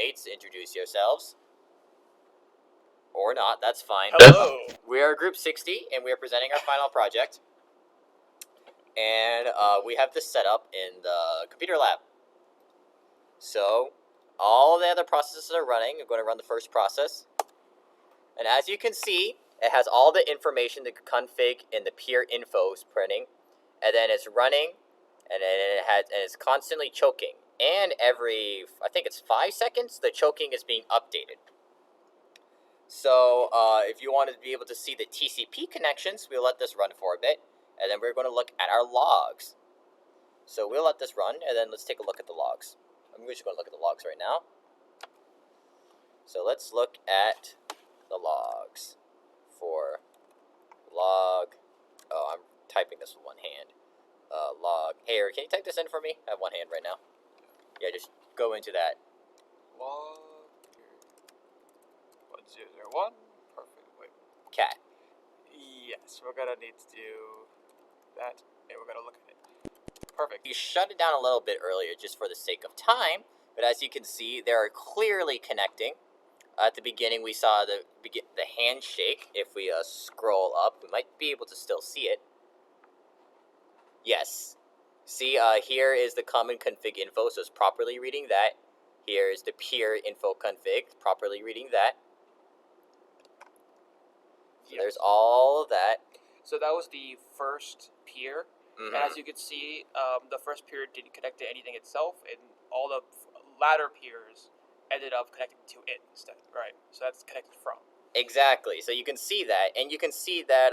teammates introduce yourselves. Or not, that's fine. Hello. We are Group 60, and we are presenting our final project. And we have this set up in the computer lab. So, all the other processes are running. I'm going to run the first process. And as you can see, it has all the information, the config, and the peer info is printing. And then it's running, and then it's constantly choking. And every, I think it's 5 seconds, the choking is being updated. So if you want to be able to see the TCP connections, we'll let this run for a bit. And then we're going to look at our logs. So we'll let this run, and then let's take a look at the logs. I'm just going to look at the logs right now. So let's look at the logs for log. Oh, I'm typing this with one hand. Log. Hey, Eric, can you type this in for me? I have one hand right now. Yeah, just go into that. Log 1001. Perfect. Wait. Cat. Yes, we're gonna need to do that, and we're gonna look at it. Perfect. You shut it down a little bit earlier just for the sake of time, but as you can see, they are clearly connecting. At the beginning, we saw the handshake. If we scroll up, we might be able to still see it. Yes. See, here is the common config info, so it's properly reading that. Here is the peer info config, properly reading that. So there's all of that. So that was the first peer. Mm-hmm. And as you can see, the first peer didn't connect to anything itself, and all the latter peers ended up connecting to it instead, right? So that's connected from. Exactly. So you can see that, and you can see that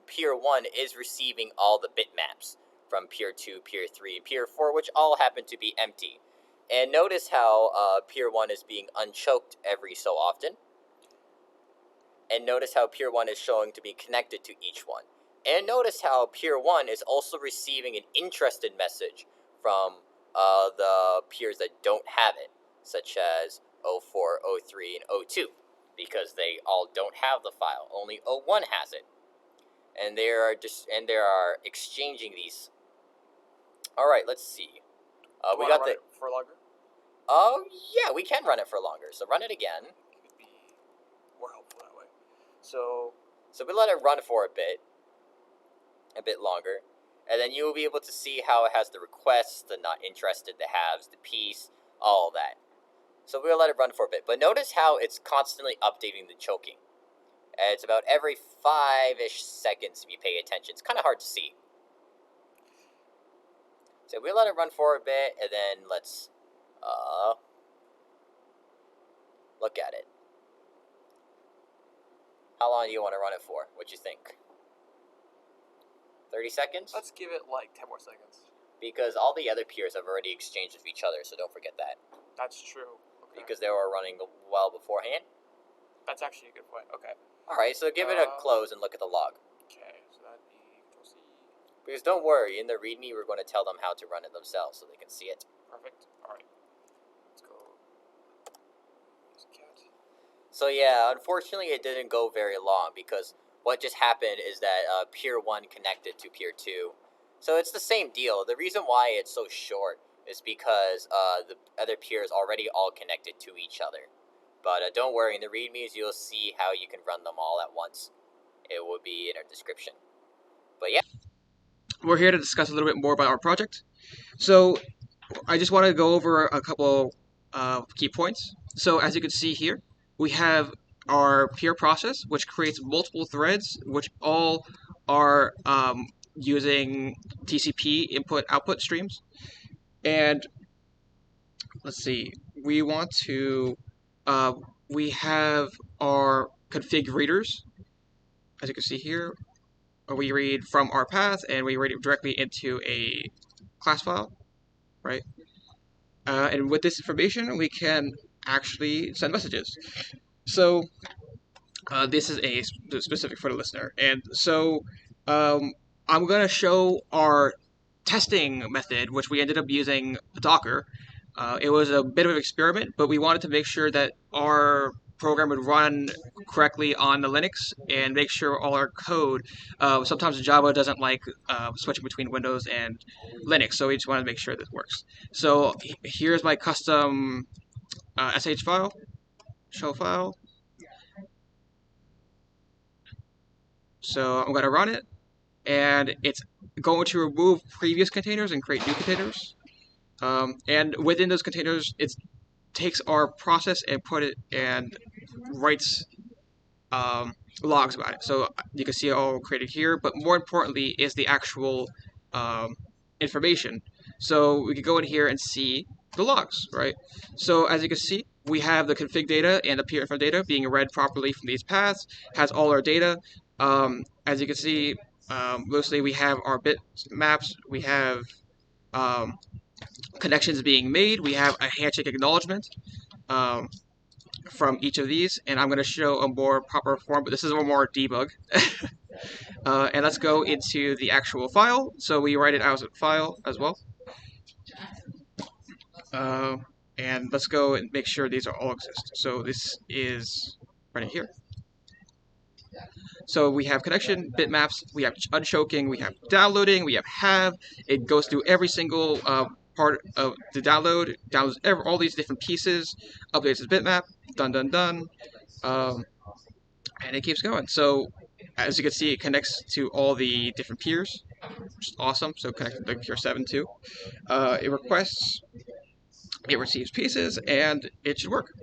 peer 1 is receiving all the bitmaps from peer 2, peer 3, and peer 4, which all happen to be empty. And notice how peer 1 is being unchoked every so often. And notice how peer 1 is showing to be connected to each one. And notice how peer 1 is also receiving an interested message from the peers that don't have it, such as 04, 03, and 02, because they all don't have the file. Only 01 has it. And they are exchanging these. All right, let's see. We got the it for longer. Oh yeah, we can run it for longer. So run it again. It would be more helpful that way. So we let it run for a bit longer, and then you will be able to see how it has the requests, the not interested, the haves, the piece, all that. So we'll let it run for a bit. But notice how it's constantly updating the choking. And it's about every 5-ish seconds if you pay attention. It's kind of hard to see. So we'll let it run for a bit, and then let's look at it. How long do you want to run it for? What you think? 30 seconds? Let's give it like 10 more seconds. Because all the other peers have already exchanged with each other, so don't forget that. That's true. Okay. Because they were running well beforehand. That's actually a good point. Okay. Alright, so give it a close and look at the log. Okay, so that'd be Control-C. Because don't worry, in the README we're going to tell them how to run it themselves so they can see it. Perfect. Alright. Let's go. Cat. So yeah, unfortunately it didn't go very long because what just happened is that peer 1 connected to peer 2. So it's the same deal. The reason why it's so short is because the other peers already all connected to each other. But don't worry, in the READMEs you'll see how you can run them all at once. It will be in our description. But yeah. We're here to discuss a little bit more about our project. So I just want to go over a couple key points. So as you can see here, we have our peer process, which creates multiple threads, which all are using TCP input-output streams. And let's see, we want to, we have our config readers, as you can see here. We read from our path, and we read it directly into a class file, right? And with this information, we can actually send messages. So this is a specific for the listener. And so I'm going to show our testing method, which we ended up using Docker. It was a bit of an experiment, but we wanted to make sure that our program would run correctly on the Linux and make sure all our code, sometimes Java doesn't like switching between Windows and Linux, so we just wanted to make sure this works. So here's my custom sh file, show file. So I'm going to run it, and it's going to remove previous containers and create new containers. And within those containers, it takes our process and put it and writes logs about it. So you can see it all created here, but more importantly is the actual information. So we can go in here and see the logs, right? So as you can see, we have the config data and the peer info data being read properly from these paths, has all our data. As you can see, mostly we have our bit maps, we have connections being made, we have a handshake acknowledgement. From each of these, and I'm going to show a more proper form, but this is a more debug. And let's go into the actual file. So we write it as a file as well. And let's go and make sure these are all exist. So this is right here. So we have connection, bitmaps, we have unchoking, we have downloading, we have. It goes through every single part of the download, downloads all these different pieces, updates its bitmap, done. And it keeps going. So as you can see, it connects to all the different peers, which is awesome. So connected to peer 7 too. It requests, it receives pieces, and it should work.